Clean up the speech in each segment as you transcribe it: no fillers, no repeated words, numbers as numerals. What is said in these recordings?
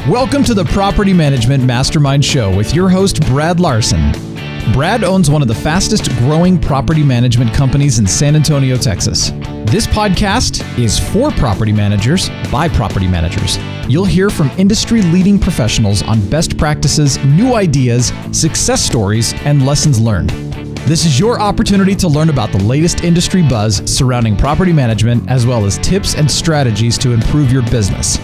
Welcome to the Property Management Mastermind Show with your host, Brad Larsen. Brad owns one of the fastest growing property management companies in San Antonio, Texas. This podcast is for property managers by property managers. You'll hear from industry-leading professionals on best practices, new ideas, success stories, and lessons learned. This is your opportunity to learn about the latest industry buzz surrounding property management, as well as tips and strategies to improve your business.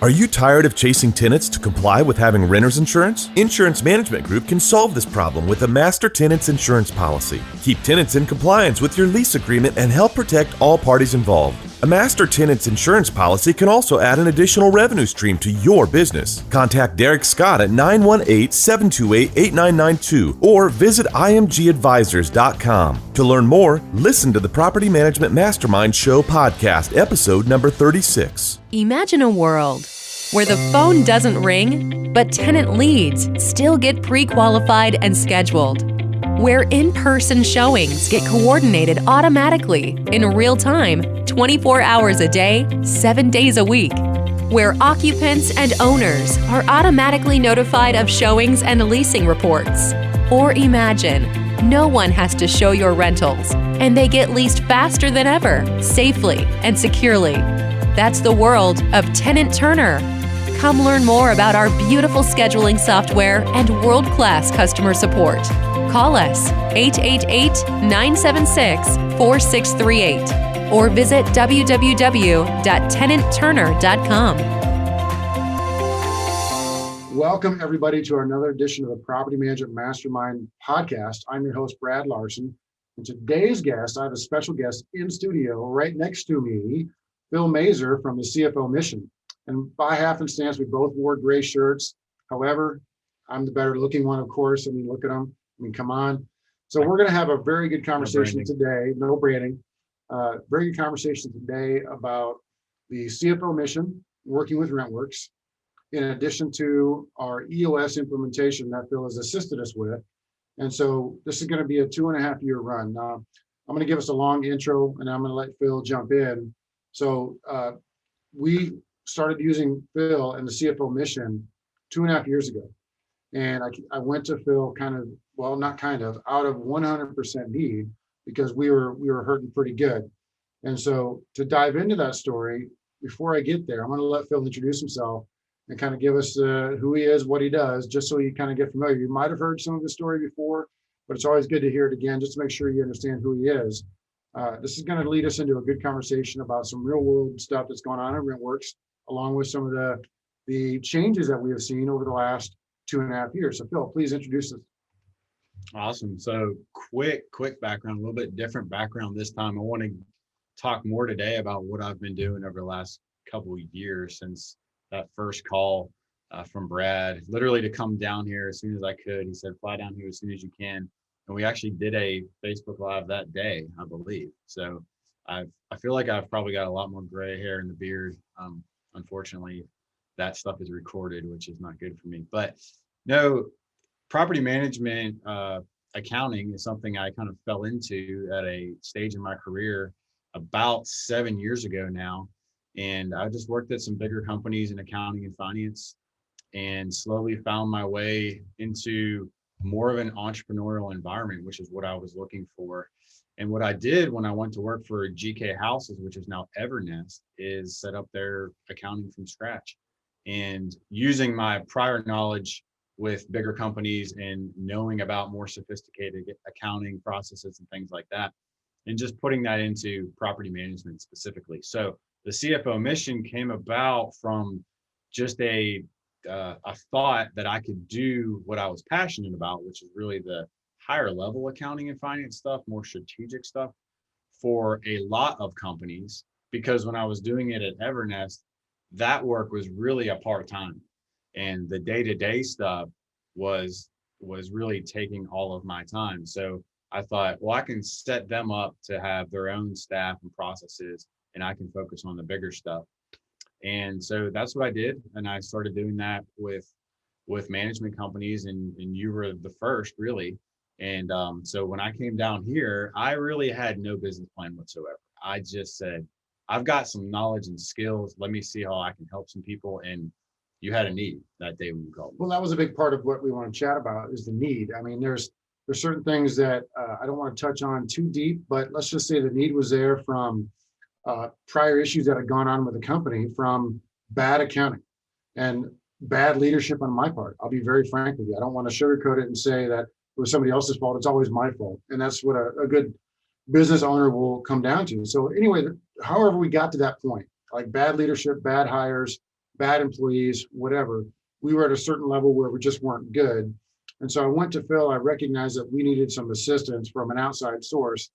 Are you tired of chasing tenants to comply with having renter's insurance? Insurance Management Group can solve this problem with a master tenants insurance policy. Keep tenants in compliance with your lease agreement and help protect all parties involved. A master tenants insurance policy can also add an additional revenue stream to your business. Contact Derek Scott at 918-728-8992 or visit imgadvisors.com. To learn more, listen to the Property Management Mastermind Show podcast, episode number 36. Imagine a world where the phone doesn't ring, but tenant leads still get pre-qualified and scheduled. Where in-person showings get coordinated automatically in real time, 24 hours a day, 7 days a week. Where occupants and owners are automatically notified of showings and leasing reports. Or imagine no one has to show your rentals, and they get leased faster than ever, safely and securely. That's the world of Tenant Turner. Come learn more about our beautiful scheduling software and world-class customer support. Call us 888-976-4638 or visit www.tenantturner.com. Welcome, everybody, to another edition of the Property Management Mastermind podcast. I'm your host, Brad Larsen. And today's guest, I have a special guest in studio right next to me, Phil Mazur from the CFO Mission. And by happenstance, we both wore gray shirts. However, I'm the better looking one, of course. I mean, look at them. I mean, come on. So we're going to have a very good conversation today. No branding. Very good conversation today about the CFO Mission, working with RentWerx, in addition to our EOS implementation that Phil has assisted us with. And so this is going to be a 2.5-year run. Now, I'm going to give us a long intro, and I'm going to let Phil jump in. So we started using Phil and the CFO Mission 2.5 years ago. And I went to Phil out of 100% need, because we were hurting pretty good. And so to dive into that story, before I get there, I'm going to let Phil introduce himself and kind of give us who he is, what he does, just so you kind of get familiar. You might have heard some of the story before, but it's always good to hear it again, just to make sure you understand who he is. This is going to lead us into a good conversation about some real world stuff that's going on at RentWerx, along with some of the changes that we have seen over the last 2.5 years. So Phil, please introduce us. Awesome. So quick background, a little bit different background this time. I want to talk more today about what I've been doing over the last couple of years since that first call from Brad, literally to come down here as soon as I could. He said, fly down here as soon as you can. And we actually did a Facebook Live that day, I believe. So I feel like I've probably got a lot more gray hair in the beard. Unfortunately, that stuff is recorded, which is not good for me. But no, property management accounting is something I kind of fell into at a stage in my career about 7 years ago now. And I just worked at some bigger companies in accounting and finance, and slowly found my way into more of an entrepreneurial environment, which is what I was looking for. And what I did when I went to work for GK Houses, which is now Evernest, is set up their accounting from scratch. And using my prior knowledge with bigger companies and knowing about more sophisticated accounting processes and things like that, and just putting that into property management specifically. So the CFO Mission came about from just a thought that I could do what I was passionate about, which is really the higher level accounting and finance stuff, more strategic stuff for a lot of companies. Because when I was doing it at Evernest, that work was really a part-time, and the day-to-day stuff was really taking all of my time. So I thought, well, I can set them up to have their own staff and processes, and I can focus on the bigger stuff. And so that's what I did. And I started doing that with management companies, and you were the first, really. And so when I came down here, I really had no business plan whatsoever. I just said, I've got some knowledge and skills. Let me see how I can help some people. And you had a need that day when you called me. Well, that was a big part of what we want to chat about is the need. I mean, there's certain things that I don't want to touch on too deep, but let's just say the need was there from prior issues that had gone on with the company, from bad accounting and bad leadership on my part. I'll be very frank with you. I don't want to sugarcoat it and say that it was somebody else's fault. It's always my fault. And that's what a good business owner will come down to. So anyway, however we got to that point, like bad leadership, bad hires, bad employees, whatever, we were at a certain level where we just weren't good. And so I went to Phil. I recognized that we needed some assistance from an outside source.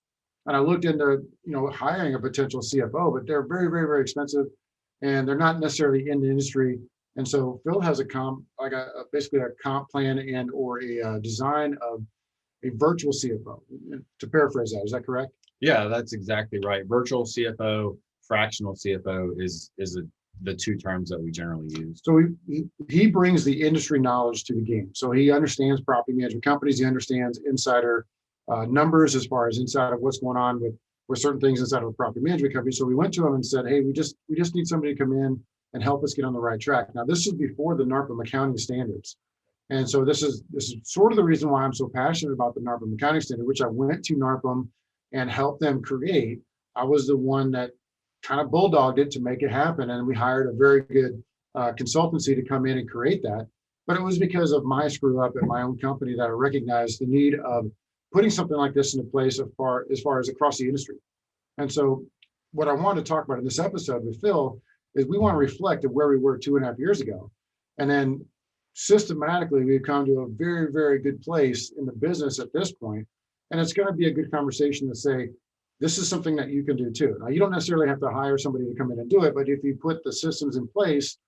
And I looked into, hiring a potential CFO, but they're very, very, very expensive, and they're not necessarily in the industry. And so Phil has basically a comp plan and or a design of a virtual CFO. To paraphrase that, is that correct? Yeah, that's exactly right. Virtual CFO, fractional CFO is the two terms that we generally use. So he brings the industry knowledge to the game. So he understands property management companies. He understands insider numbers as far as inside of what's going on with certain things inside of a property management company. So we went to him and said, hey, we just need somebody to come in and help us get on the right track. Now, this is before the NARPM accounting standards. And so this is sort of the reason why I'm so passionate about the NARPM accounting standard, which I went to NARPM and helped them create. I was the one that kind of bulldogged it to make it happen. And we hired a very good consultancy to come in and create that. But it was because of my screw up at my own company that I recognized the need of putting something like this into place as far as across the industry. And so what I want to talk about in this episode with Phil is we want to reflect on where we were 2.5 years ago. And then systematically, we've come to a very, very good place in the business at this point. And it's going to be a good conversation to say, this is something that you can do too. Now, you don't necessarily have to hire somebody to come in and do it, but if you put the systems in place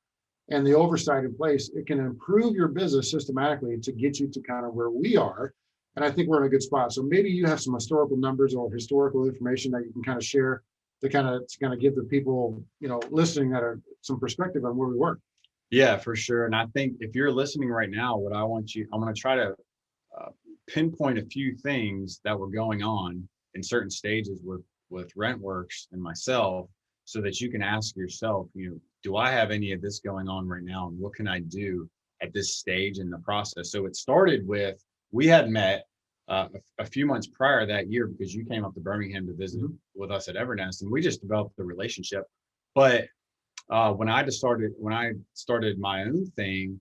and the oversight in place, it can improve your business systematically to get you to kind of where we are. And I think we're in a good spot. So maybe you have some historical numbers or historical information that you can kind of share to kind of give the people, listening that are some perspective on where we were. Yeah, for sure. And I think if you're listening right now, I'm going to try to pinpoint a few things that were going on in certain stages with RentWerx and myself, so that you can ask yourself, do I have any of this going on right now? And what can I do at this stage in the process? So it started with, we had met a few months prior that year because you came up to Birmingham to visit with us at Evernest, and we just developed the relationship. But when I started my own thing,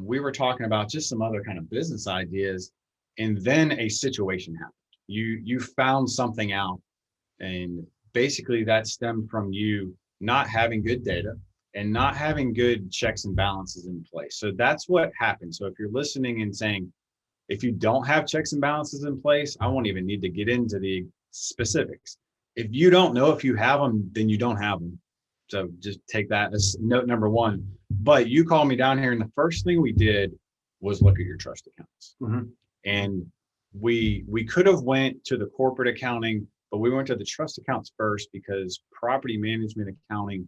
we were talking about just some other kind of business ideas, and then a situation happened. You found something out, and basically that stemmed from you not having good data and not having good checks and balances in place. So that's what happened. So if you're listening and saying, if you don't have checks and balances in place, I won't even need to get into the specifics. If you don't know if you have them, then you don't have them. So just take that as note number one. But you called me down here, and the first thing we did was look at your trust accounts. And we could have went to the corporate accounting, but we went to the trust accounts first because property management accounting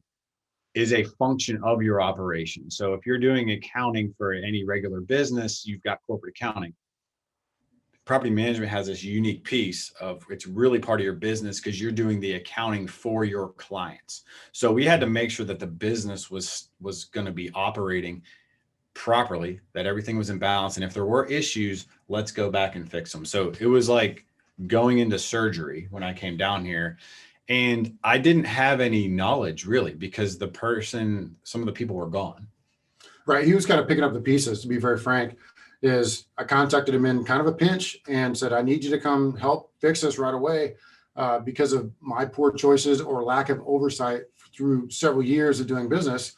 is a function of your operation. So if you're doing accounting for any regular business, you've got corporate accounting. Property management has this unique piece of, it's really part of your business because you're doing the accounting for your clients. So we had to make sure that the business was going to be operating properly, that everything was in balance. And if there were issues, let's go back and fix them. So it was like going into surgery when I came down here. And I didn't have any knowledge really because some of the people were gone. Right. He was kind of picking up the pieces, to be very frank. I contacted him in kind of a pinch and said, I need you to come help fix this right away because of my poor choices or lack of oversight through several years of doing business.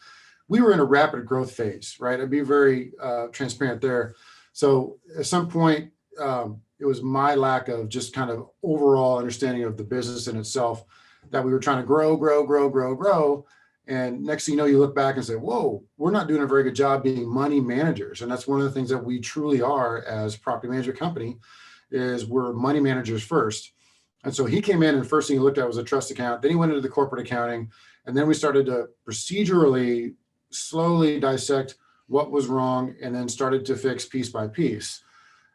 We were in a rapid growth phase, right? I'd be very transparent there. So at some point, it was my lack of just kind of overall understanding of the business in itself that we were trying to grow. And next thing you know, you look back and say, whoa, we're not doing a very good job being money managers. And that's one of the things that we truly are as property management company is we're money managers first. And so he came in and first thing he looked at was a trust account. Then he went into the corporate accounting. And then we started to procedurally, slowly dissect what was wrong and then started to fix piece by piece.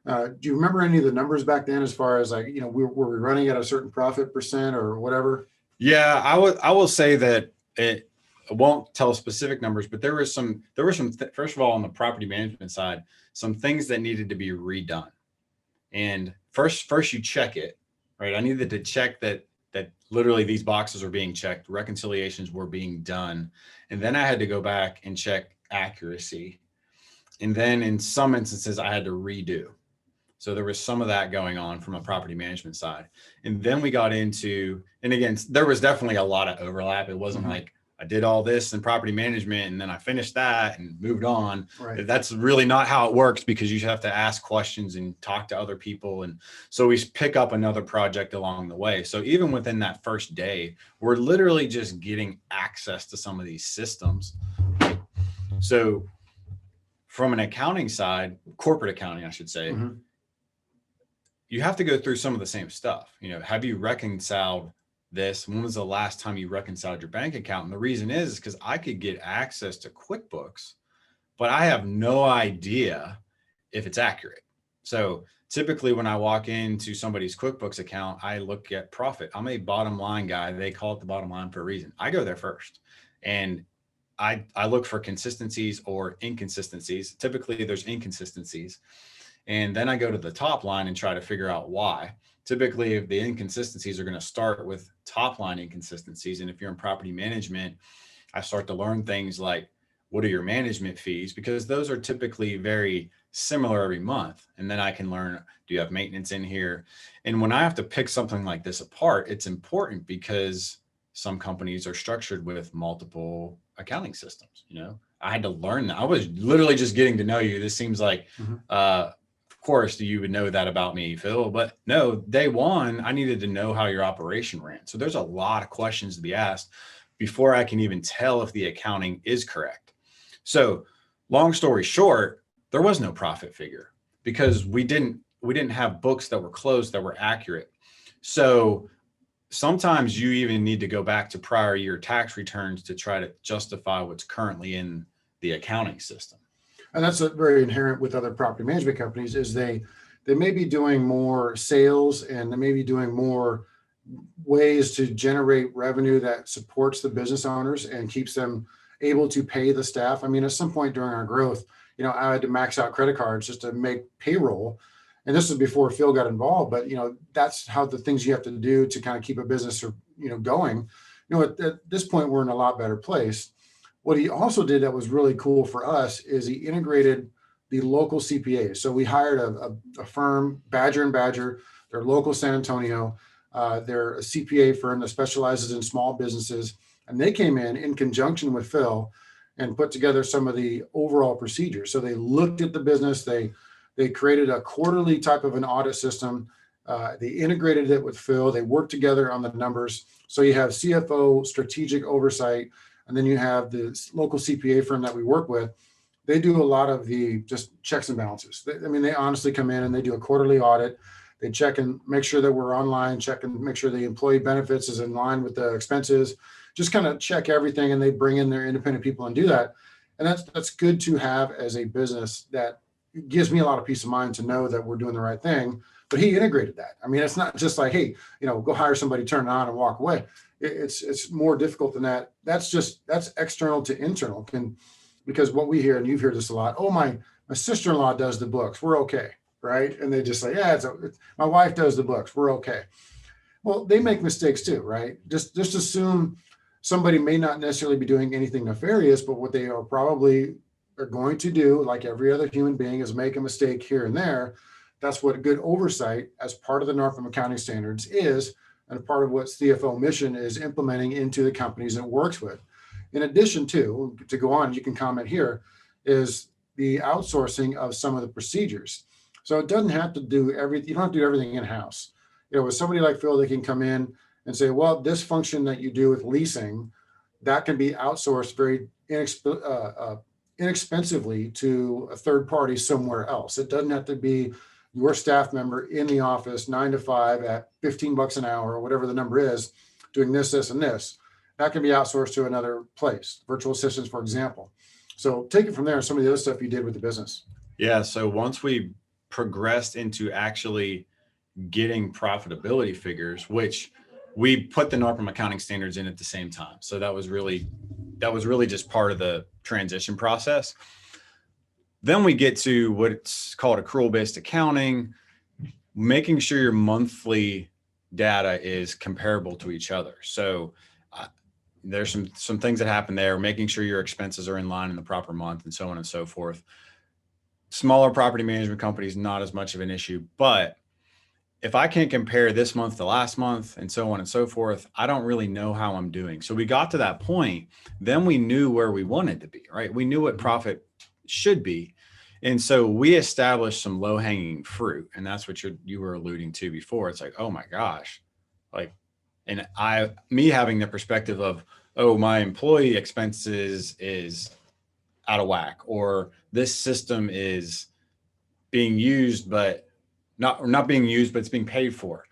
Do you remember any of the numbers back then as far as were we running at a certain profit percent or whatever? Yeah, I will say that it won't tell specific numbers, but there were some first of all, on the property management side, some things that needed to be redone. And first you check it, right? I needed to check that literally these boxes are being checked, reconciliations were being done. And then I had to go back and check accuracy. And then in some instances I had to redo. So there was some of that going on from a property management side. And then we got into, and again, there was definitely a lot of overlap. It wasn't like I did all this in property management and then I finished that and moved on. Right. That's really not how it works, because you have to ask questions and talk to other people. And so we pick up another project along the way. So even within that first day, we're literally just getting access to some of these systems. So from an accounting side, corporate accounting, I should say, you have to go through some of the same stuff. You know, have you reconciled this? When was the last time you reconciled your bank account? And the reason is because I could get access to QuickBooks, but I have no idea if it's accurate. So typically when I walk into somebody's QuickBooks account, I look at profit. I'm a bottom line guy. They call it the bottom line for a reason. I go there first. And I look for consistencies or inconsistencies. Typically there's inconsistencies. And then I go to the top line and try to figure out why. Typically, if the inconsistencies are going to start with top line inconsistencies. And if you're in property management, I start to learn things like, what are your management fees? Because those are typically very similar every month. And then I can learn, do you have maintenance in here? And when I have to pick something like this apart, it's important because some companies are structured with multiple accounting systems. You know, I had to learn that. I was literally just getting to know you. This seems like, of course, you would know that about me, Phil, but no, day one, I needed to know how your operation ran. So there's a lot of questions to be asked before I can even tell if the accounting is correct. So long story short, there was no profit figure because we didn't have books that were closed that were accurate. So sometimes you even need to go back to prior year tax returns to try to justify what's currently in the accounting system. And that's very inherent with other property management companies is they may be doing more sales and they may be doing more ways to generate revenue that supports the business owners and keeps them able to pay the staff. I mean, at some point during our growth, you know, I had to max out credit cards just to make payroll. And this was before Phil got involved, but, you know, that's how the things you have to do to kind of keep a business, you know, going. You know, at this point, we're in a lot better place. What he also did that was really cool for us is he integrated the local CPAs. So we hired a firm, Badger & Badger. They're local San Antonio. They're a CPA firm that specializes in small businesses. And they came in conjunction with Phil and put together some of the overall procedures. So they looked at the business. They created a quarterly type of an audit system. They integrated it with Phil. They worked together on the numbers. So you have CFO strategic oversight. And then you have the local CPA firm that we work with. They do a lot of the just checks and balances. They honestly come in and they do a quarterly audit. They check and make sure that we're online, check and make sure the employee benefits is in line with the expenses, just kind of check everything. And they bring in their independent people and do that. And that's good to have as a business. That gives me a lot of peace of mind to know that we're doing the right thing. But he integrated that. I mean, it's not just like, hey, you know, go hire somebody, turn it on and walk away. It's more difficult than that. That's external to internal. Because what we hear, and you've heard this a lot, oh, my sister-in-law does the books, we're okay, right? And they just say, yeah, my wife does the books, we're okay. Well, they make mistakes too, right? Just assume somebody may not necessarily be doing anything nefarious, but what they are going to do, like every other human being, is make a mistake here and there. That's what good oversight as part of the NARPM Accounting Standards is, and part of what CFO Mission is implementing into the companies it works with. In addition to go on, you can comment here, is the outsourcing of some of the procedures. So it doesn't have to do everything. You don't have to do everything in-house. You know, with somebody like Phil, they can come in and say, well, this function that you do with leasing, that can be outsourced very inexpensively to a third party somewhere else. It doesn't have to be your staff member in the office 9 to 5 at $15 an hour or whatever the number is, doing this, and this. That can be outsourced to another place, virtual assistants, for example. So take it from there, some of the other stuff you did with the business. Yeah. So once we progressed into actually getting profitability figures, which we put the NARPM accounting standards in at the same time. So that was really just part of the transition process. Then we get to what's called accrual-based accounting, making sure your monthly data is comparable to each other. So there's some things that happen there, making sure your expenses are in line in the proper month and so on and so forth. Smaller property management companies, not as much of an issue, but if I can't compare this month to last month and so on and so forth, I don't really know how I'm doing. So we got to that point, then we knew where we wanted to be, right? We knew what profit should be. And so we established some low hanging fruit. And that's what you were alluding to before. It's like, oh my gosh, like, and me having the perspective of, oh, my employee expenses is out of whack, or this system is being used, but not being used, but it's being paid for.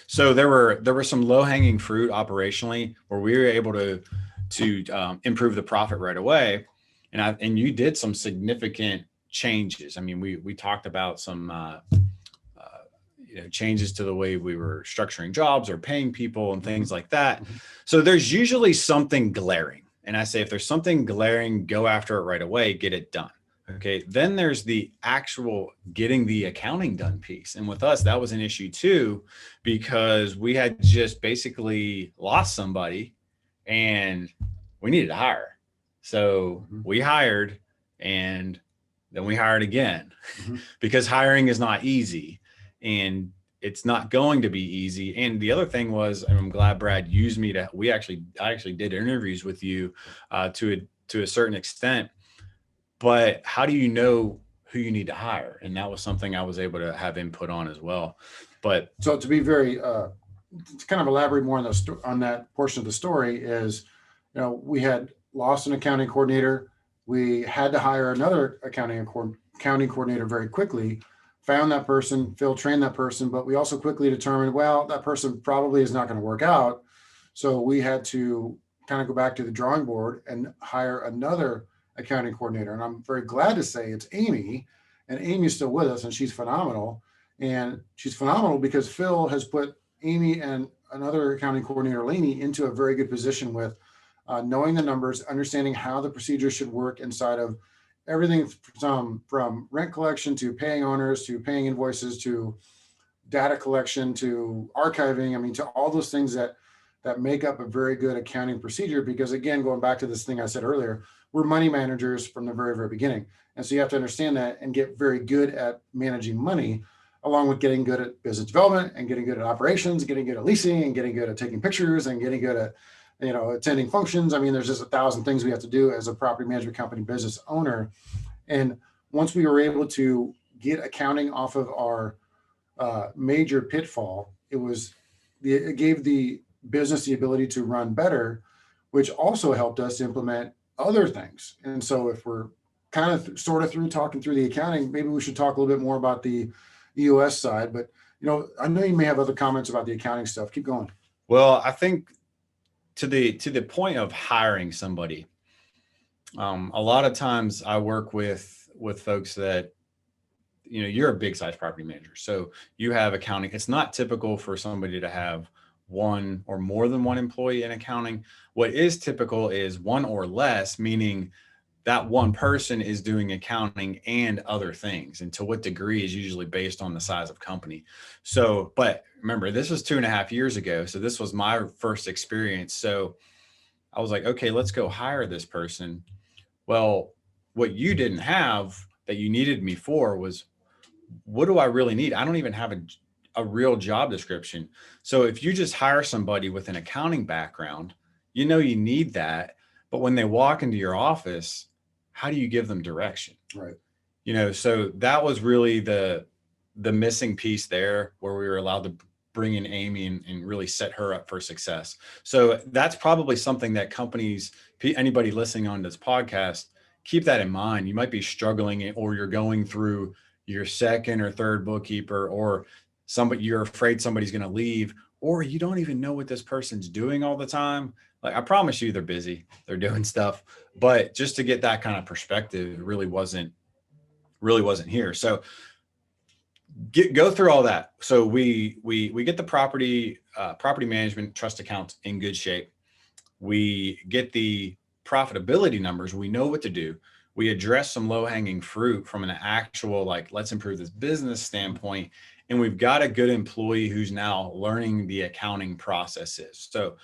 So there were some low hanging fruit operationally where we were able to improve the profit right away. And you did some significant changes. I mean, we talked about some changes to the way we were structuring jobs or paying people and things like that. So there's usually something glaring. And I say, if there's something glaring, go after it right away, get it done. Okay. Then there's the actual getting the accounting done piece. And with us, that was an issue too, because we had just basically lost somebody and we needed to hire. So we hired and then we hired again because hiring is not easy and it's not going to be easy. And the other thing was, and I'm glad Brad used me I actually did interviews with you to a certain extent, but how do you know who you need to hire? And that was something I was able to have input on as well. But so to be very, to kind of elaborate more on that portion of the story is, we had lost an accounting coordinator. We had to hire another accounting coordinator very quickly, found that person, Phil trained that person, but we also quickly determined, well, that person probably is not going to work out. So we had to kind of go back to the drawing board and hire another accounting coordinator. And I'm very glad to say it's Amy, and Amy's still with us and she's phenomenal. And she's phenomenal because Phil has put Amy and another accounting coordinator, Lainey, into a very good position with knowing the numbers, understanding how the procedure should work inside of everything from rent collection to paying owners, to paying invoices, to data collection, to archiving. I mean, to all those things that make up a very good accounting procedure. Because again, going back to this thing I said earlier, we're money managers from the very, very beginning. And so you have to understand that and get very good at managing money, along with getting good at business development and getting good at operations, getting good at leasing and getting good at taking pictures and getting good at attending functions. I mean, there's just 1,000 things we have to do as a property management company business owner. And once we were able to get accounting off of our major pitfall, it gave the business the ability to run better, which also helped us implement other things. And so if we're kind of sort of talking through the accounting, maybe we should talk a little bit more about the EOS side. But, I know you may have other comments about the accounting stuff. Keep going. Well, I think to the point of hiring somebody, a lot of times I work with folks that, you're a big size property manager. So you have accounting. It's not typical for somebody to have one or more than one employee in accounting. What is typical is one or less, meaning that one person is doing accounting and other things. And to what degree is usually based on the size of company. So, but remember, this was 2.5 years ago. So this was my first experience. So I was like, okay, let's go hire this person. Well, what you didn't have that you needed me for was, what do I really need? I don't even have a real job description. So if you just hire somebody with an accounting background, you need that. But when they walk into your office, how do you give them direction? Right. So that was really the missing piece there, where we were allowed to bring in Amy and really set her up for success. So that's probably something that companies, anybody listening on this podcast, keep that in mind. You might be struggling, or you're going through your second or third bookkeeper, or you're afraid somebody's going to leave, or you don't even know what this person's doing all the time. Like, I promise you, they're busy, they're doing stuff, but just to get that kind of perspective, it really wasn't here. So go through all that. So we get the property property management trust accounts in good shape. We get the profitability numbers. We know what to do. We address some low-hanging fruit from an actual, like, let's improve this business standpoint. And we've got a good employee who's now learning the accounting processes. So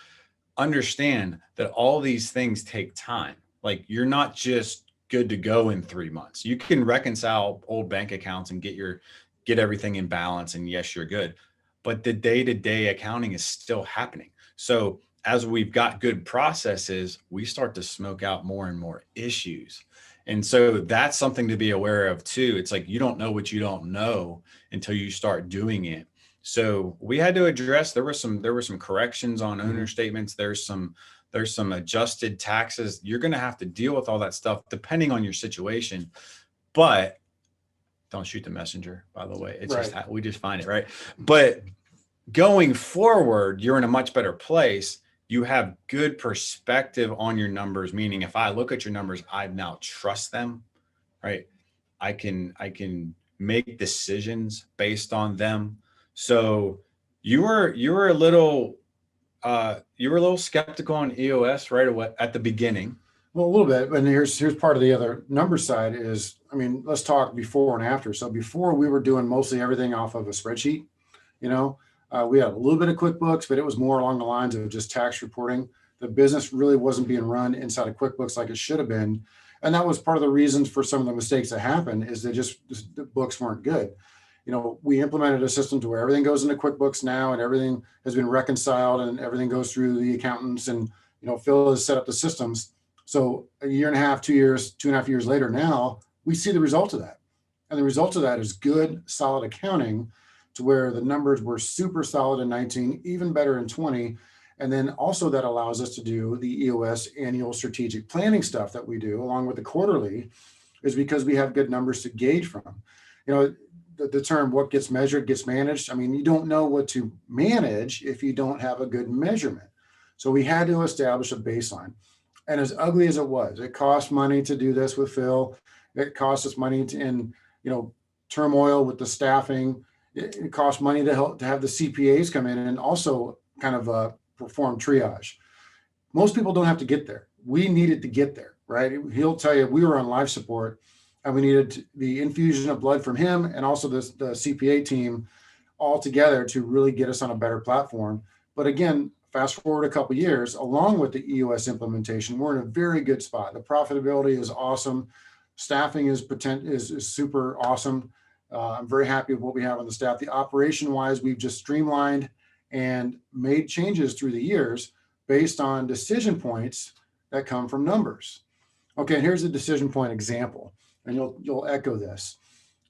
understand that all these things take time. Like, you're not just good to go in 3 months. You can reconcile old bank accounts and get everything in balance, and yes, you're good. But the day-to-day accounting is still happening. So as we've got good processes, we start to smoke out more and more issues. And so that's something to be aware of too. It's like, you don't know what you don't know until you start doing it. So we had to address, there were some corrections on owner statements. There's some adjusted taxes. You're going to have to deal with all that stuff depending on your situation, but don't shoot the messenger, by the way. It's Right. just, we just find it, right? But going forward, you're in a much better place. You have good perspective on your numbers, meaning if I look at your numbers, I now trust them, right? I can make decisions based on them. So you were a little skeptical on EOS right away at the beginning. Well, a little bit, and here's part of the other number side is, I mean, let's talk before and after. So before, we were doing mostly everything off of a spreadsheet. We had a little bit of QuickBooks, but it was more along the lines of just tax reporting. The business really wasn't being run inside of QuickBooks like it should have been. And that was part of the reasons for some of the mistakes that happened, is the books weren't good. We implemented a system to where everything goes into QuickBooks now, and everything has been reconciled, and everything goes through the accountants, and, Phil has set up the systems. So a year and a half, 2 years, 2.5 years later, now we see the result of that. And the result of that is good, solid accounting, to where the numbers were super solid in 19, even better in 20. And then also that allows us to do the EOS annual strategic planning stuff that we do along with the quarterly, is because we have good numbers to gauge from. The term, what gets measured gets managed. I mean, you don't know what to manage if you don't have a good measurement. So we had to establish a baseline. And as ugly as it was, it cost money to do this with Phil. It cost us money in turmoil with the staffing. It costs money to have the CPAs come in and also kind of perform triage. Most people don't have to get there. We needed to get there, right? He'll tell you, we were on life support, and we needed the infusion of blood from him and also the CPA team all together to really get us on a better platform. But again, fast forward a couple of years, along with the EOS implementation, we're in a very good spot. The profitability is awesome. Staffing is super awesome. I'm very happy with what we have on the staff. The operation-wise, we've just streamlined and made changes through the years based on decision points that come from numbers. Okay, here's a decision point example, and you'll echo this,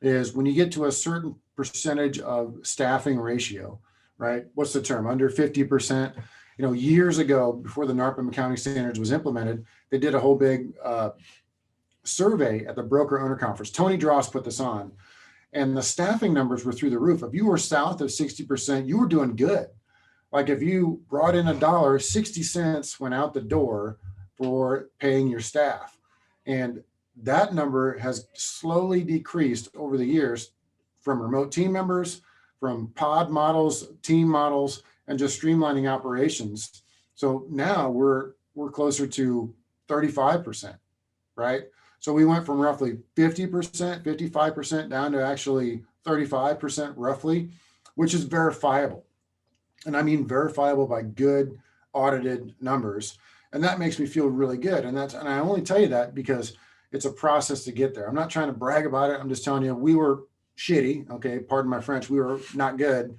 is when you get to a certain percentage of staffing ratio, right? What's the term? Under 50%. Years ago, before the NARPM Accounting Standards was implemented, they did a whole big survey at the Broker Owner Conference. Tony Dross put this on. And the staffing numbers were through the roof. If you were south of 60%, you were doing good. Like if you brought in $1, 60 cents went out the door for paying your staff. And that number has slowly decreased over the years from remote team members, from pod models, team models, and just streamlining operations. So now we're closer to 35%, right? So we went from roughly 50%, 55% down to actually 35% roughly, which is verifiable. And I mean verifiable by good audited numbers. And that makes me feel really good. And I only tell you that because it's a process to get there. I'm not trying to brag about it. I'm just telling you, we were shitty. Okay, pardon my French. We were not good.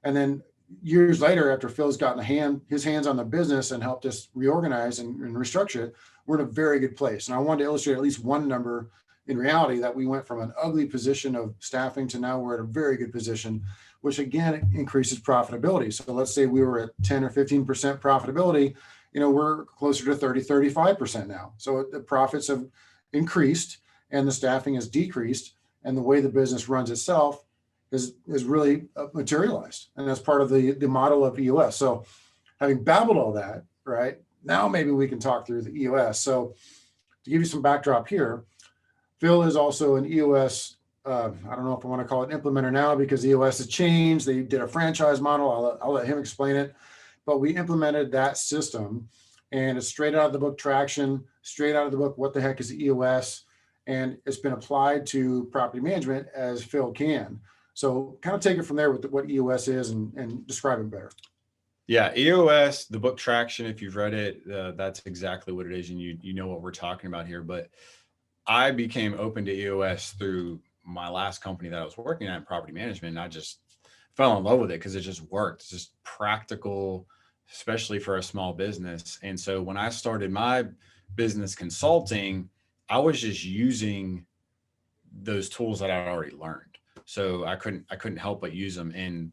And then years later, after Phil's gotten his hands on the business and helped us reorganize and restructure it, we're in a very good place. And I wanted to illustrate at least one number in reality that we went from an ugly position of staffing to now we're at a very good position, which again increases profitability. So let's say we were at 10 or 15% profitability, we're closer to 30, 35% now. So the profits have increased and the staffing has decreased, and the way the business runs itself is really materialized. And that's part of the model of EOS. So having babbled all that, right, now maybe we can talk through the EOS. So to give you some backdrop here, Phil is also an EOS I don't know if I want to call it implementer now because EOS has changed. They did a franchise model. I'll let him explain it. But we implemented that system, and it's straight out of the book Traction, straight out of the book What the Heck is EOS? And it's been applied to property management as Phil can. So kind of take it from there with what EOS is and describe it better. Yeah, EOS, the book Traction, if you've read it, that's exactly what it is. And you know what we're talking about here. But I became open to EOS through my last company that I was working at in property management. And I just fell in love with it because it just worked. It's just practical, especially for a small business. And so when I started my business consulting, I was just using those tools that I'd already learned. So I couldn't help but use them. And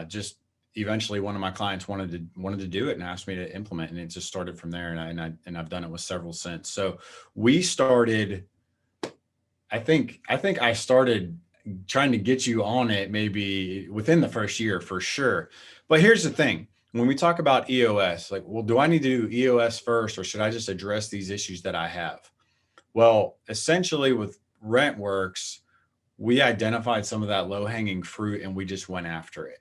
just eventually one of my clients wanted to do it and asked me to implement, and it just started from there. And I've done it with several since. So we started, I think I started trying to get you on it maybe within the first year for sure. But here's the thing. When we talk about EOS, like, well, do I need to do EOS first, or should I just address these issues that I have? Well, essentially with RentWerx, we identified some of that low-hanging fruit and we just went after it.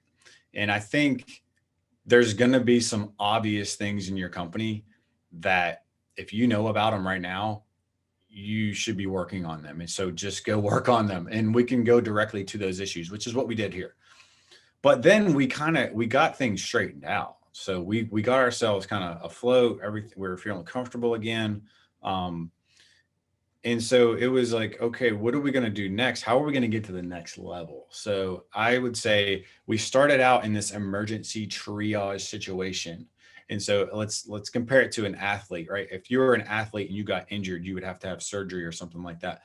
And I think there's going to be some obvious things in your company that if you know about them right now, you should be working on them. And so just go work on them, and we can go directly to those issues, which is what we did here. But then we got things straightened out. So we got ourselves kind of afloat. Everything, we were feeling comfortable again. And so it was like, okay, what are we going to do next? How are we going to get to the next level? So I would say we started out in this emergency triage situation. And so let's compare it to an athlete, right? If you were an athlete and you got injured, you would have to have surgery or something like that.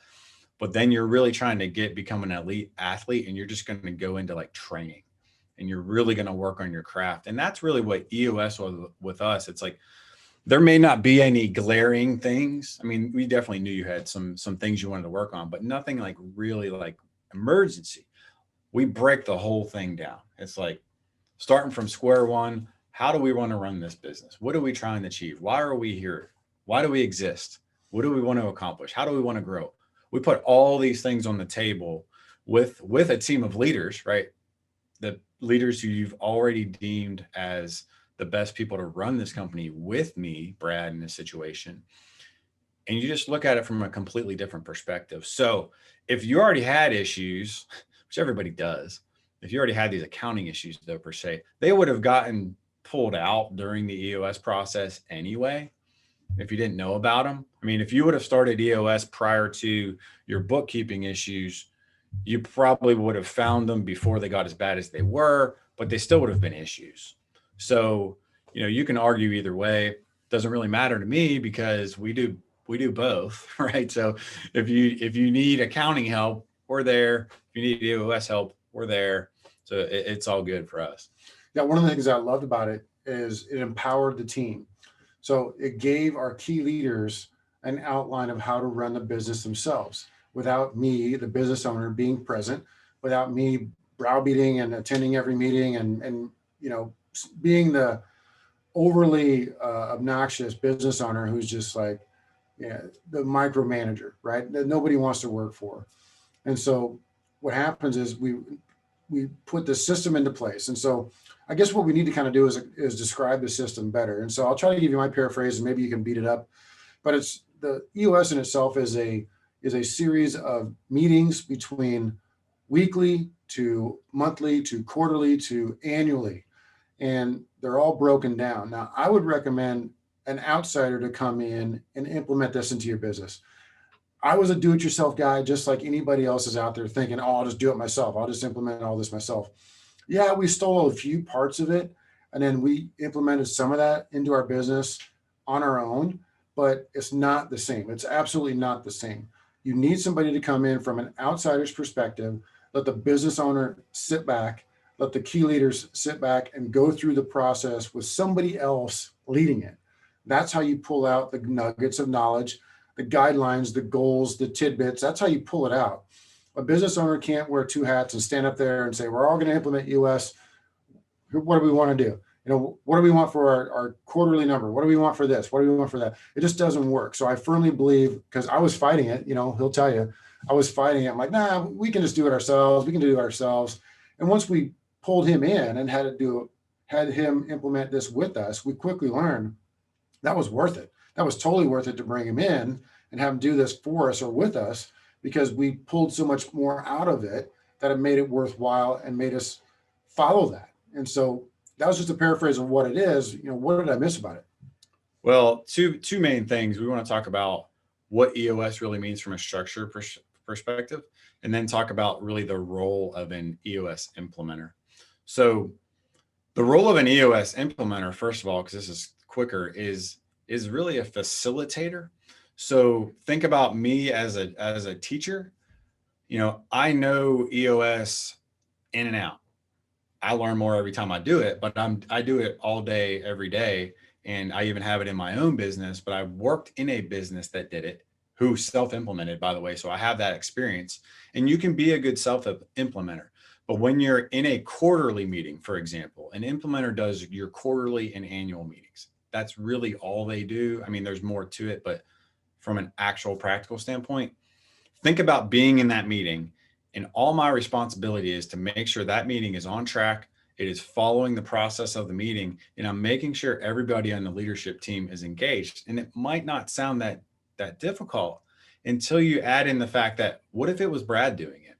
But then you're really trying to become an elite athlete, and you're just going to go into like training, and you're really going to work on your craft. And that's really what EOS was with us. It's like, there may not be any glaring things. I mean, we definitely knew you had some things you wanted to work on, but nothing like really like emergency. We break the whole thing down. It's like starting from square one. How do we want to run this business? What are we trying to achieve? Why are we here? Why do we exist? What do we want to accomplish? How do we want to grow? We put all these things on the table with a team of leaders, right? The leaders who you've already deemed as the best people to run this company with me, Brad, in this situation. And you just look at it from a completely different perspective. So if you already had issues, which everybody does, if you already had these accounting issues though, per se, they would have gotten pulled out during the EOS process anyway, if you didn't know about them. I mean, if you would have started EOS prior to your bookkeeping issues, you probably would have found them before they got as bad as they were, but they still would have been issues. So, you can argue either way. It doesn't really matter to me because we do both, right? So if you need accounting help, we're there. If you need EOS help, we're there. So it's all good for us. Yeah, one of the things I loved about it is it empowered the team. So it gave our key leaders an outline of how to run the business themselves without me, the business owner, being present, without me browbeating and attending every meeting and being the overly obnoxious business owner who's just like, the micromanager, right? That nobody wants to work for. And so what happens is we put the system into place. And so I guess what we need to kind of do is describe the system better. And so I'll try to give you my paraphrase, and maybe you can beat it up. But it's the EOS in itself is a series of meetings between weekly to monthly to quarterly to annually. And they're all broken down. Now, I would recommend an outsider to come in and implement this into your business. I was a do-it-yourself guy, just like anybody else is out there thinking, oh, I'll just do it myself. I'll just implement all this myself. Yeah, we stole a few parts of it, and then we implemented some of that into our business on our own, but it's not the same. It's absolutely not the same. You need somebody to come in from an outsider's perspective, let the business owner sit back, let the key leaders sit back and go through the process with somebody else leading it. That's how you pull out the nuggets of knowledge, the guidelines, the goals, the tidbits. That's how you pull it out. A business owner can't wear two hats and stand up there and say, we're all going to implement EOS. What do we want to do? what do we want for our quarterly number? What do we want for this? What do we want for that? It just doesn't work. So I firmly believe, because I was fighting it, he'll tell you, I was fighting it. I'm like, nah, we can just do it ourselves. We can do it ourselves. And once we pulled him in and had him implement this with us, we quickly learned that was worth it. That was totally worth it to bring him in and have him do this for us or with us, because we pulled so much more out of it that it made it worthwhile and made us follow that. And so that was just a paraphrase of what it is. What did I miss about it? Well, two main things. We want to talk about what EOS really means from a structure perspective, and then talk about really the role of an EOS implementer. So the role of an EOS implementer, first of all, because this is quicker, is really a facilitator. So think about me as a teacher. I know EOS in and out. I learn more every time I do it, but I do it all day, every day. And I even have it in my own business, but I worked in a business that did it, who self-implemented, by the way. So I have that experience, and you can be a good self-implementer. But when you're in a quarterly meeting, for example, an implementer does your quarterly and annual meetings. That's really all they do. I mean, there's more to it, but from an actual practical standpoint, think about being in that meeting. And all my responsibility is to make sure that meeting is on track. It is following the process of the meeting, and I'm making sure everybody on the leadership team is engaged. And it might not sound that difficult until you add in the fact that, what if it was Brad doing it?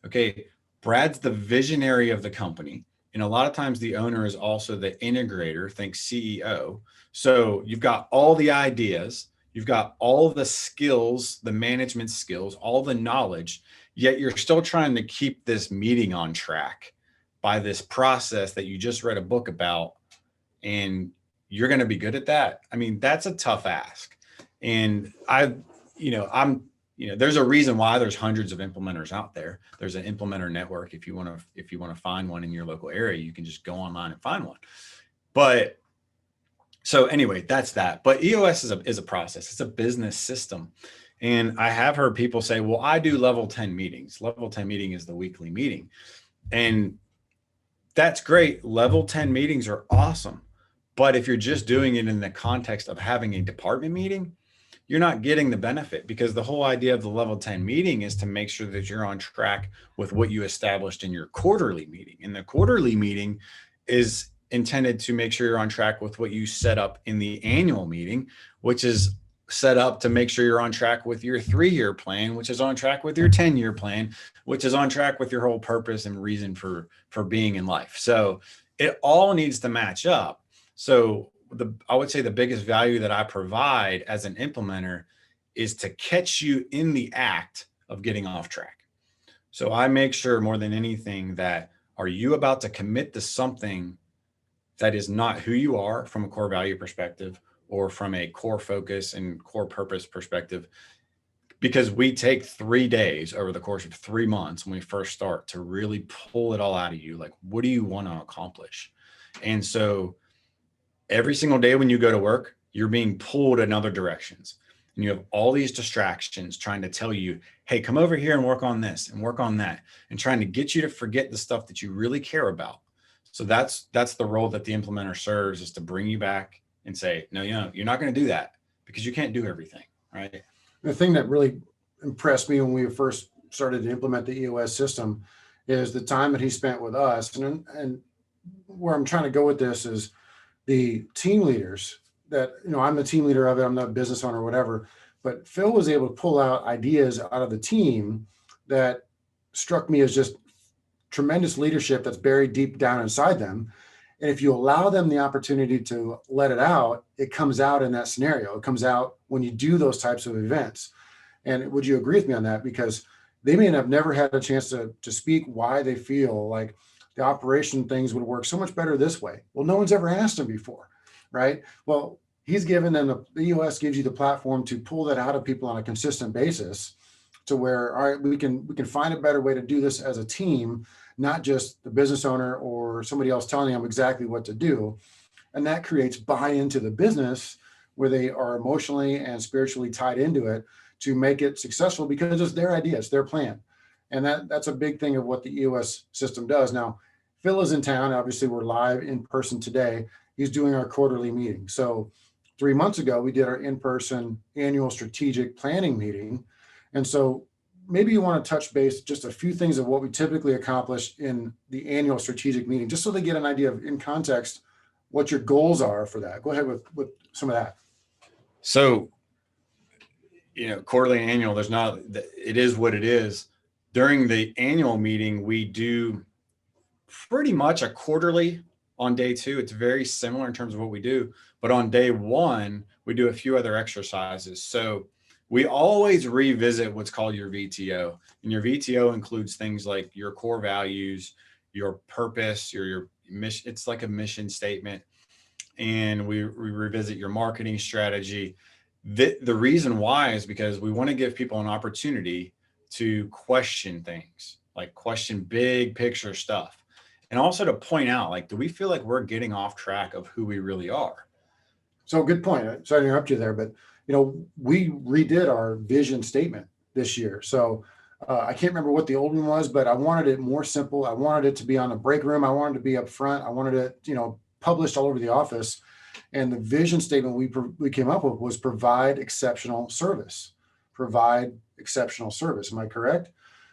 Okay, Brad's the visionary of the company. And a lot of times the owner is also the integrator, think CEO. So you've got all the ideas, you've got all the skills, the management skills, all the knowledge, yet you're still trying to keep this meeting on track by this process that you just read a book about, and you're going to be good at that. I mean, that's a tough ask. And there's a reason why there's hundreds of implementers out there. There's an implementer network. If you want to find one in your local area, you can just go online and find one. But so anyway, that's that. But EOS is a process. It's a business system. And I have heard people say, well, I do level 10 meetings. Level 10 meeting is the weekly meeting. And that's great. Level 10 meetings are awesome. But if you're just doing it in the context of having a department meeting, you're not getting the benefit, because the whole idea of the level 10 meeting is to make sure that you're on track with what you established in your quarterly meeting. And the quarterly meeting is intended to make sure you're on track with what you set up in the annual meeting, which is set up to make sure you're on track with your 3-year plan, which is on track with your 10-year plan, which is on track with your whole purpose and reason for being in life. So it all needs to match up. So I would say the biggest value that I provide as an implementer is to catch you in the act of getting off track. So I make sure more than anything that, are you about to commit to something that is not who you are from a core value perspective, or from a core focus and core purpose perspective? Because we take 3 days over the course of 3 months when we first start to really pull it all out of you. Like, what do you want to accomplish? And so every single day when you go to work, you're being pulled in other directions. And you have all these distractions trying to tell you, hey, come over here and work on this and work on that, and trying to get you to forget the stuff that you really care about. So that's the role that the implementer serves, is to bring you back and say, no, you're not going to do that, because you can't do everything, right? The thing that really impressed me when we first started to implement the EOS system is the time that he spent with us. And where I'm trying to go with this is the team leaders that, I'm the team leader of it. I'm not a business owner or whatever, but Phil was able to pull out ideas out of the team that struck me as just tremendous leadership that's buried deep down inside them. And if you allow them the opportunity to let it out, it comes out in that scenario. It comes out when you do those types of events. And would you agree with me on that? Because they may have never had a chance to speak why they feel like the operation things would work so much better this way. Well, no one's ever asked them before, right? Well, he's given them, the EOS gives you the platform to pull that out of people on a consistent basis, to where, all right, we can find a better way to do this as a team, not just the business owner or somebody else telling them exactly what to do. And that creates buy-in to the business, where they are emotionally and spiritually tied into it to make it successful, because it's their idea, it's their plan. And that's a big thing of what the EOS system does. Now, Phil is in town. Obviously, we're live in person today. He's doing our quarterly meeting. So 3 months ago, we did our in-person annual strategic planning meeting. And so maybe you want to touch base just a few things of what we typically accomplish in the annual strategic meeting, just so they get an idea of, in context, what your goals are for that. Go ahead with some of that. So, quarterly and annual, it is what it is. During the annual meeting, we do pretty much a quarterly on day 2. It's very similar in terms of what we do, but on day 1, we do a few other exercises. So we always revisit what's called your VTO, and your VTO includes things like your core values, your purpose, your mission. It's like a mission statement. And we revisit your marketing strategy. The reason why is because we want to give people an opportunity to question things, like question big picture stuff. And also to point out, like, do we feel like we're getting off track of who we really are? So good point. Sorry to interrupt you there, but we redid our vision statement this year. So I can't remember what the old one was, but I wanted it more simple. I wanted it to be on the break room. I wanted it to be up front. I wanted it, published all over the office. And the vision statement we came up with was provide exceptional service. Provide exceptional service. Am I correct?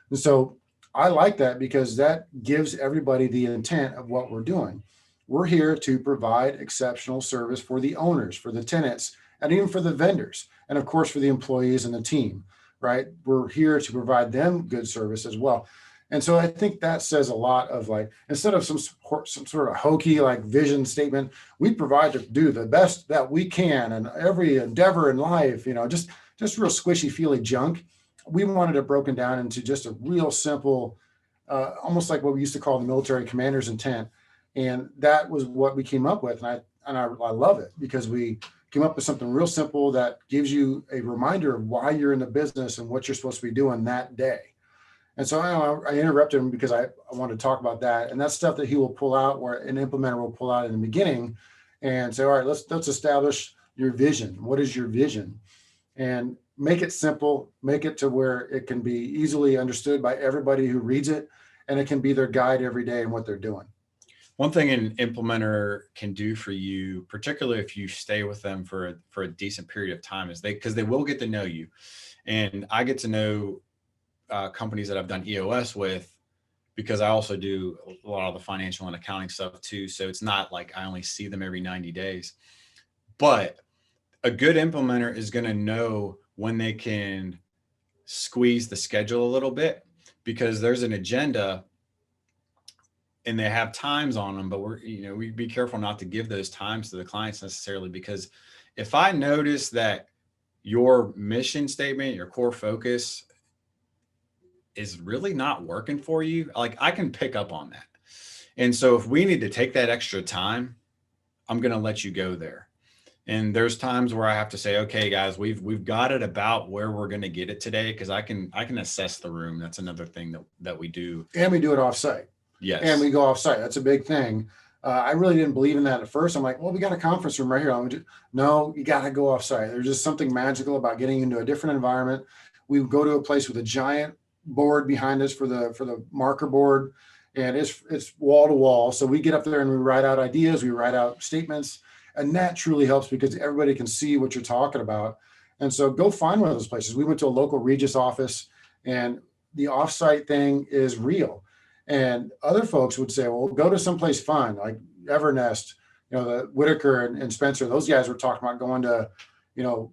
And so I like that because that gives everybody the intent of what we're doing. We're here to provide exceptional service for the owners, for the tenants, and even for the vendors, and of course for the employees and the team, right? We're here to provide them good service as well. And so I think that says a lot of, like, instead of some sort of hokey like vision statement, we provide to do the best that we can and every endeavor in life, just real squishy feely junk. We wanted it broken down into just a real simple, almost like what we used to call the military commander's intent. And that was what we came up with. And I love it because we came up with something real simple that gives you a reminder of why you're in the business and what you're supposed to be doing that day. And so I interrupted him because I wanted to talk about that. And that's stuff that he will pull out, where an implementer will pull out in the beginning and say, all right, let's establish your vision. What is your vision? And make it simple, make it to where it can be easily understood by everybody who reads it, and it can be their guide every day in what they're doing. One thing an implementer can do for you, particularly if you stay with them for a decent period of time, is because they will get to know you. And I get to know companies that I've done EOS with, because I also do a lot of the financial and accounting stuff too. So it's not like I only see them every 90 days. But a good implementer is going to know when they can squeeze the schedule a little bit, because there's an agenda and they have times on them, but we be careful not to give those times to the clients necessarily, because if I notice that your mission statement, your core focus is really not working for you, like, I can pick up on that. And so if we need to take that extra time, I'm going to let you go there. And there's times where I have to say, okay, guys, we've got it about where we're going to get it today, because I can assess the room. That's another thing that we do. And we do it offsite. Yes. And we go offsite. That's a big thing. I really didn't believe in that at first. I'm like, well, we got a conference room right here. No, you got to go offsite. There's just something magical about getting into a different environment. We go to a place with a giant board behind us for the marker board, and it's wall to wall. So we get up there and we write out ideas, we write out statements, and that truly helps because everybody can see what you're talking about. And so go find one of those places. We went to a local Regis office, and the offsite thing is real. And other folks would say, well, go to someplace fun like Evernest, the Whitaker and Spencer. Those guys were talking about going to,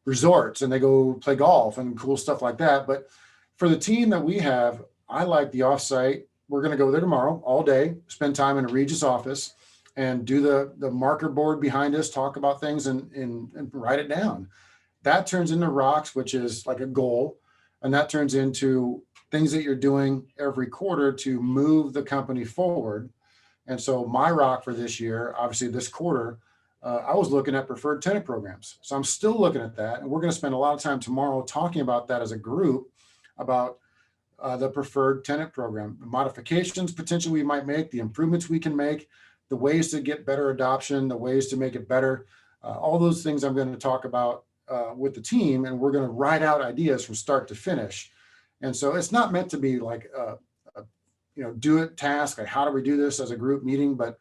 resorts, and they go play golf and cool stuff like that. But for the team that we have, I like the offsite. We're going to go there tomorrow all day, spend time in a Regis office and do the marker board behind us, talk about things and write it down. That turns into rocks, which is like a goal. And that turns into things that you're doing every quarter to move the company forward. And so my rock for this year, obviously this quarter, I was looking at preferred tenant programs. So I'm still looking at that. And we're going to spend a lot of time tomorrow talking about that as a group, about the preferred tenant program, the modifications potentially we might make, the improvements we can make, the ways to get better adoption, the ways to make it better. All those things I'm going to talk about with the team, and we're going to write out ideas from start to finish. And so it's not meant to be like do it task, like how do we do this as a group meeting, but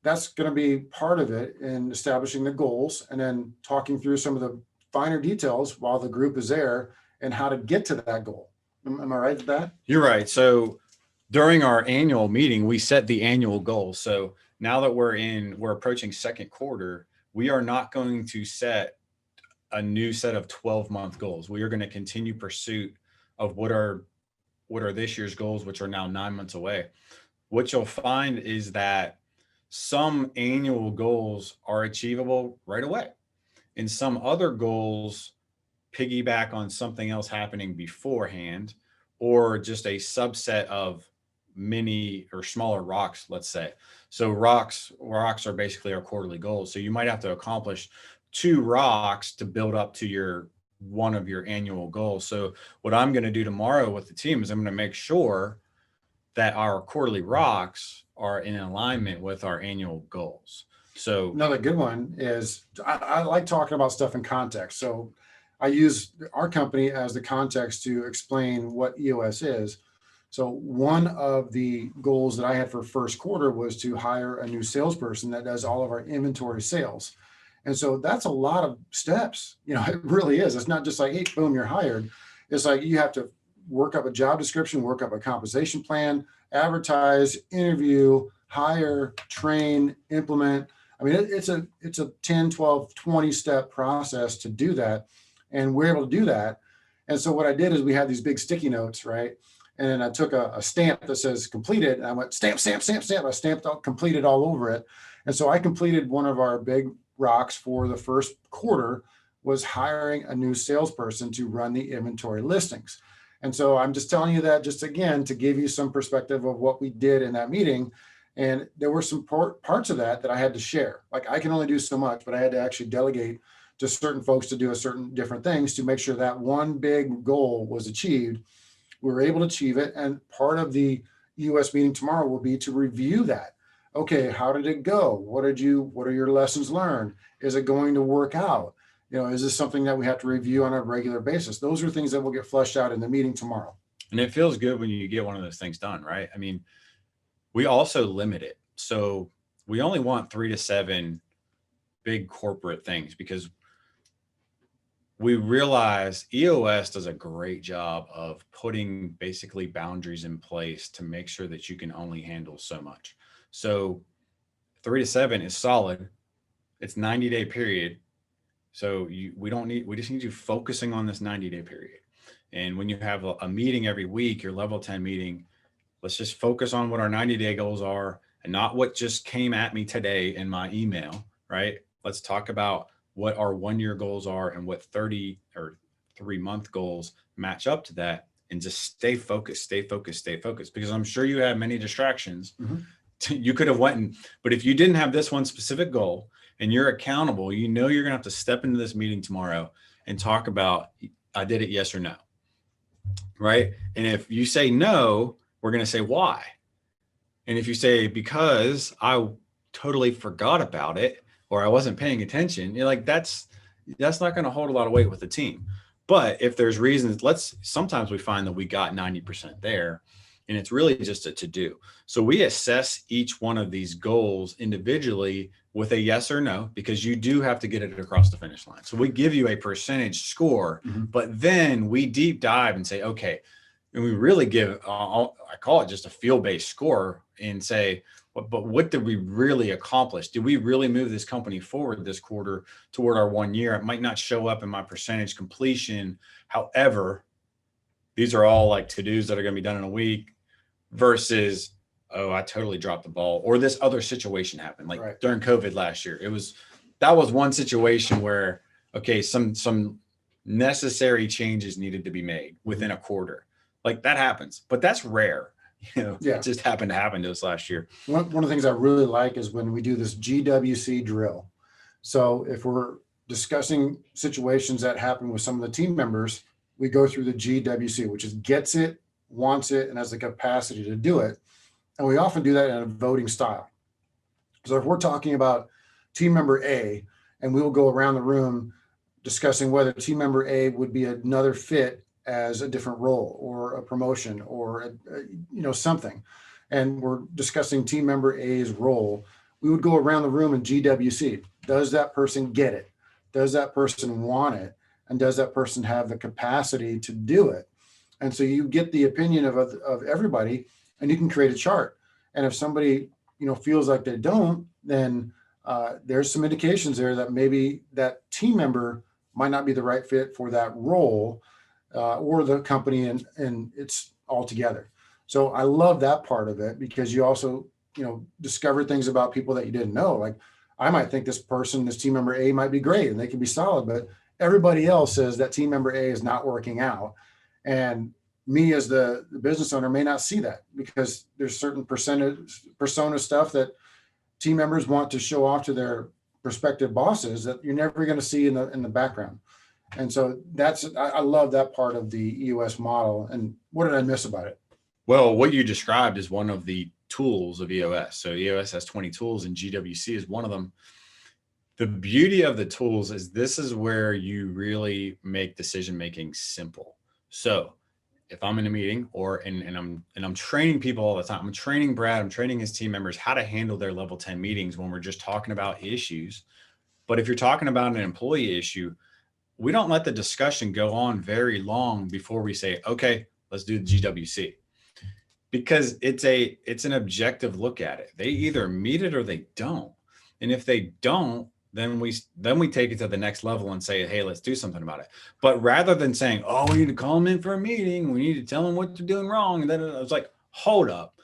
that's going to be part of it in establishing the goals and then talking through some of the finer details while the group is there and how to get to that goal. Am I right with that? You're right. So during our annual meeting, we set the annual goals. So now that we're approaching second quarter, we are not going to set a new set of 12-month goals. We are going to continue pursuit of what are this year's goals, which are now 9 months away. What you'll find is that some annual goals are achievable right away, and some other goals piggyback on something else happening beforehand, or just a subset of mini or smaller rocks, let's say. So rocks are basically our quarterly goals. So you might have to accomplish 2 rocks to build up to one of your annual goals. So what I'm going to do tomorrow with the team is I'm going to make sure that our quarterly rocks are in alignment with our annual goals. So another good one is I like talking about stuff in context. So I use our company as the context to explain what EOS is. So one of the goals that I had for first quarter was to hire a new salesperson that does all of our inventory sales. And so that's a lot of steps. It really is. It's not just like, hey, boom, you're hired. It's like you have to work up a job description, work up a compensation plan, advertise, interview, hire, train, implement. I mean, it's a 10, 12, 20 step process to do that. And we're able to do that. And so what I did is we had these big sticky notes, right? And then I took a stamp that says completed, and I went stamp, stamp, stamp, stamp. I stamped out completed all over it. And so I completed one of our big rocks for the first quarter was hiring a new salesperson to run the inventory listings. And so I'm just telling you that just again, to give you some perspective of what we did in that meeting. And there were some parts of that I had to share. Like I can only do so much, but I had to actually delegate to certain folks to do certain different things to make sure that one big goal was achieved. We were able to achieve it. And part of the EOS meeting tomorrow will be to review that. Okay, how did it go? What are your lessons learned? Is it going to work out? Is this something that we have to review on a regular basis? Those are things that will get fleshed out in the meeting tomorrow. And it feels good when you get one of those things done, right? I mean, we also limit it. So we only want 3 to 7 big corporate things because we realize EOS does a great job of putting basically boundaries in place to make sure that you can only handle so much. So 3 to 7 is solid. It's 90-day period. So we just need you focusing on this 90-day period. And when you have a meeting every week, your level 10 meeting, let's just focus on what our 90-day goals are and not what just came at me today in my email, right? Let's talk about what our 1-year goals are and what 30 or 3-month goals match up to that, and just stay focused, because I'm sure you have many distractions. Mm-hmm. You could have but if you didn't have this one specific goal and you're accountable, you're going to have to step into this meeting tomorrow and talk about, I did it, yes or no. Right. And if you say no, we're going to say why. And if you say, because I totally forgot about it, or I wasn't paying attention, you're like, that's not going to hold a lot of weight with the team. But if there's reasons, sometimes we find that we got 90% there, and it's really just a to-do. So we assess each one of these goals individually with a yes or no, because you do have to get it across the finish line. So we give you a percentage score, but then we deep dive and say, okay, and we really give, I call it just a field-based score, and say, but what did we really accomplish? Did we really move this company forward this quarter toward our 1 year? It might not show up in my percentage completion. However, these are all like to-dos that are going to be done in a week versus, oh, I totally dropped the ball, or this other situation happened. Like right. During COVID last year, that was one situation where, okay, some necessary changes needed to be made within a quarter. Like that happens, but that's rare. It just happened to happen to us last year. One of the things I really like is when we do this GWC drill. So if we're discussing situations that happen with some of the team members, we go through the GWC, which is gets it, wants it, and has the capacity to do it. And we often do that in a voting style. So if we're talking about team member A, and we will go around the room discussing whether team member A would be another fit as a different role or a promotion or something. and we're discussing team member A's role, we would go around the room and GWC. Does that person get it? Does that person want it? And does that person have the capacity to do it? And so you get the opinion of everybody, and you can create a chart. And if somebody, feels like they don't, then there's some indications there that maybe that team member might not be the right fit for that role, or the company and it's all together. So I love that part of it, because you also, discover things about people that you didn't know. Like, I might think this team member A might be great and they can be solid, but everybody else says that team member A is not working out. And me as the business owner may not see that, because there's certain persona stuff that team members want to show off to their prospective bosses that you're never going to see in the background. And so I love that part of the EOS model. And what did I miss about it? Well, what you described is one of the tools of EOS. So EOS has 20 tools and GWC is one of them. The beauty of the tools is this is where you really make decision-making simple. So if I'm in a meeting and I'm training people all the time, I'm training Brad, I'm training his team members how to handle their level 10 meetings when we're just talking about issues. But if you're talking about an employee issue, we don't let the discussion go on very long before we say, okay, let's do the GWC. Because it's an objective look at it. They either meet it or they don't. And if they don't, then we take it to the next level and say, hey, let's do something about it. But rather than saying, oh, we need to call them in for a meeting, we need to tell them what they're doing wrong. And then I was like, hold up.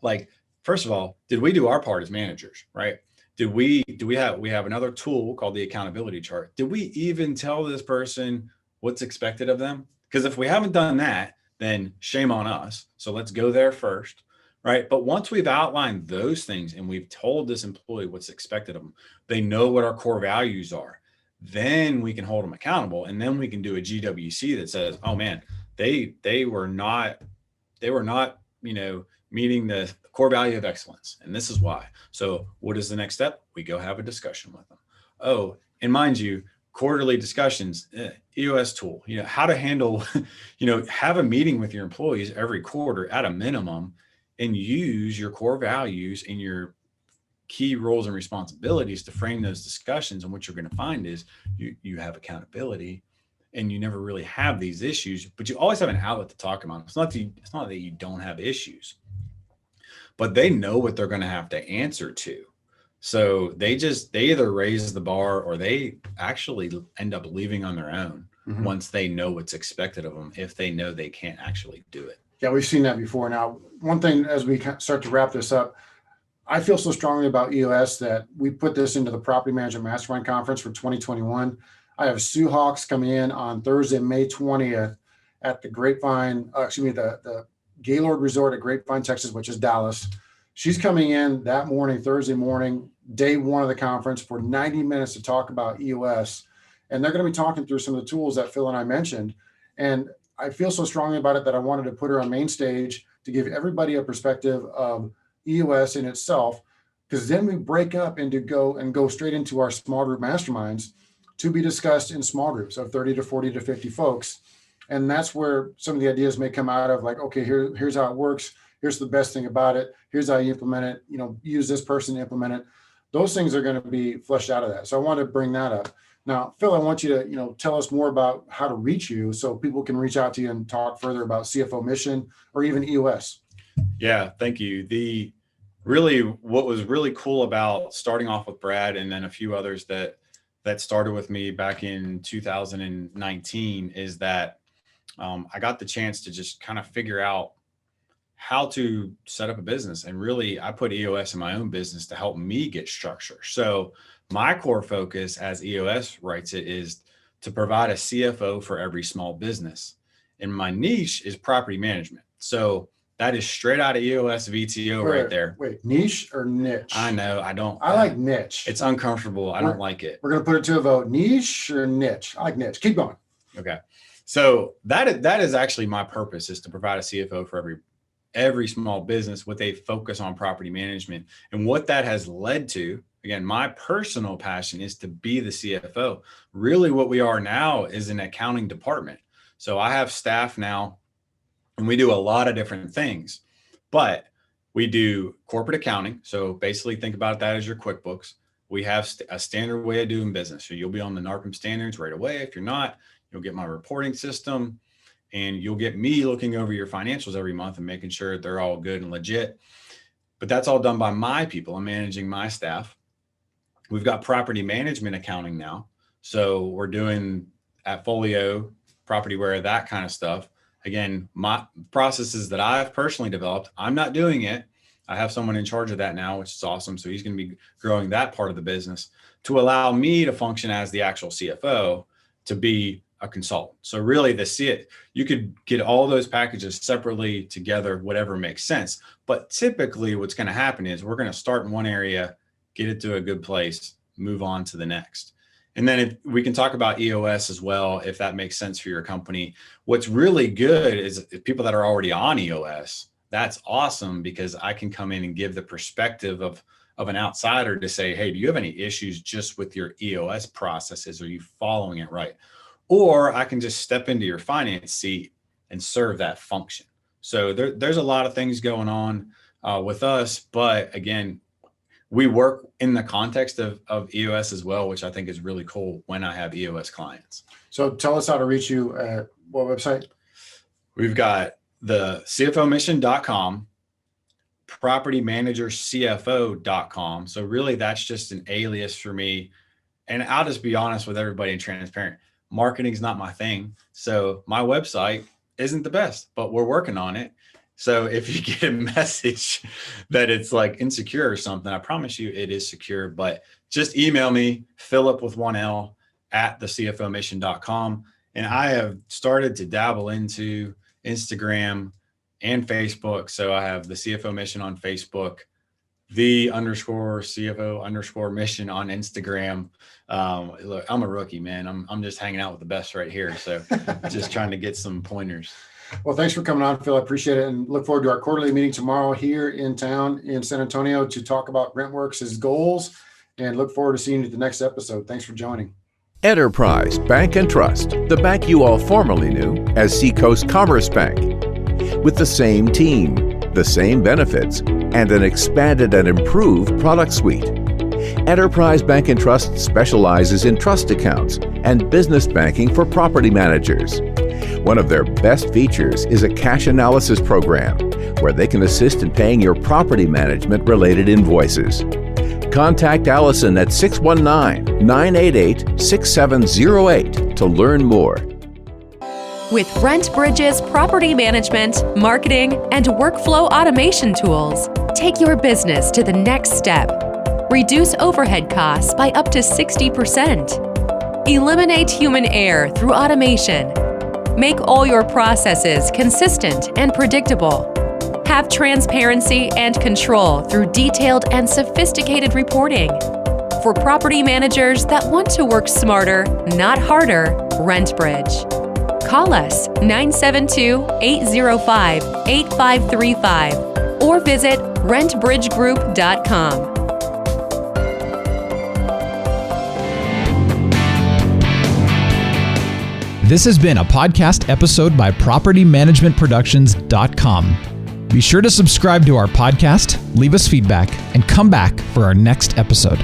Like, first of all, did we do our part as managers, right? We have another tool called the accountability chart. Did we even tell this person what's expected of them? Because if we haven't done that, then shame on us. So let's go there first, right? But once we've outlined those things and we've told this employee what's expected of them, they know what our core values are, then we can hold them accountable. And then we can do a GWC that says, oh man, they were not, meeting the core value of excellence. And this is why. So what is the next step? We go have a discussion with them. Oh, and mind you, quarterly discussions, EOS tool, how to handle, have a meeting with your employees every quarter at a minimum and use your core values and your key roles and responsibilities to frame those discussions. And what you're going to find is you have accountability and you never really have these issues, but you always have an outlet to talk about. It's not that you don't have issues, but they know what they're going to have to answer to. So they either raise the bar or they actually end up leaving on their own once they know what's expected of them, if they know they can't actually do it. Yeah, we've seen that before. Now, one thing as we start to wrap this up, I feel so strongly about EOS that we put this into the Property Management Mastermind Conference for 2021. I have Sue Hawks coming in on Thursday, May 20th at the the Gaylord Resort at Grapevine, Texas, which is Dallas. She's coming in that morning, Thursday morning, day one of the conference for 90 minutes to talk about EOS. And they're going to be talking through some of the tools that Phil and I mentioned. And I feel so strongly about it that I wanted to put her on main stage to give everybody a perspective of EOS in itself, because then we break up and go straight into our small group masterminds to be discussed in small groups of 30 to 40 to 50 folks. And that's where some of the ideas may come out of, like, okay, here's how it works. Here's the best thing about it. Here's how you implement it. Use this person to implement it. Those things are going to be fleshed out of that. So I want to bring that up. Now, Phil, I want you to, tell us more about how to reach you so people can reach out to you and talk further about CFO Mission or even EOS. Yeah, thank you. What was really cool about starting off with Brad and then a few others that started with me back in 2019 is that I got the chance to just kind of figure out how to set up a business. And really, I put EOS in my own business to help me get structure. So my core focus, as EOS writes it, is to provide a CFO for every small business. And my niche is property management. So that is straight out of EOS VTO right there. Wait, niche or niche? I know. I like niche. It's uncomfortable. I don't like it. We're going to put it to a vote. Niche or niche? I like niche. Keep going. Okay. So that is actually my purpose, is to provide a CFO for every small business with a focus on property management. And what that has led to, again, my personal passion is to be the CFO. Really what we are now is an accounting department. So I have staff now and we do a lot of different things, but We do corporate accounting. So basically think about that as your QuickBooks. We have a standard way of doing business. So you'll be on the NARPM standards right away. If you're not, you'll get my reporting system, and you'll get me looking over your financials every month and making sure they're all good and legit. But that's all done by my people. I'm managing my staff. We've got property management accounting now. So we're doing Folio, PropertyWare, that kind of stuff. Again, my processes that I've personally developed, I'm not doing it. I have someone in charge of that now, which is awesome. So he's going to be growing that part of the business to allow me to function as the actual CFO, to be a consultant. So really you could get all those packages separately together, whatever makes sense. But typically what's going to happen is we're going to start in one area, get it to a good place, move on to the next. And then if we can talk about EOS as well, if that makes sense for your company. What's really good is if people that are already on EOS, that's awesome, because I can come in and give the perspective of an outsider to say, hey, do you have any issues just with your EOS processes? Are you following it right? Or I can just step into your finance seat and serve that function. So there's a lot of things going on with us, but again, we work in the context of EOS as well, which I think is really cool when I have EOS clients. So tell us how to reach you at what website? We've got the CFOmission.com, PropertyManagerCFO.com. So really that's just an alias for me. And I'll just be honest with everybody and transparent. Marketing's not my thing. So my website isn't the best, but we're working on it. So if you get a message that it's like insecure or something, I promise you it is secure, but just email me, Philip with 1L at thecfomission.com. And I have started to dabble into Instagram and Facebook. So I have the CFO Mission on Facebook, _CFO_Mission on Instagram. Look, I'm a rookie, man. I'm just hanging out with the best right here. So just trying to get some pointers. Well, thanks for coming on, Phil. I appreciate it, and look forward to our quarterly meeting tomorrow here in town in San Antonio to talk about RentWerx's goals, and look forward to seeing you at the next episode. Thanks for joining. Enterprise Bank and Trust, the bank you all formerly knew as Seacoast Commerce Bank. With the same team, the same benefits, and an expanded and improved product suite. Enterprise Bank and Trust specializes in trust accounts and business banking for property managers. One of their best features is a cash analysis program where they can assist in paying your property management related invoices. Contact Allison at 619-988-6708 to learn more. With RentBridge's property management, marketing, and workflow automation tools, take your business to the next step. Reduce overhead costs by up to 60%. Eliminate human error through automation. Make all your processes consistent and predictable. Have transparency and control through detailed and sophisticated reporting. For property managers that want to work smarter, not harder, RentBridge. Call us 972-805-8535 or visit rentbridgegroup.com. This has been a podcast episode by PropertyManagementProductions.com. Be sure to subscribe to our podcast, leave us feedback, and come back for our next episode.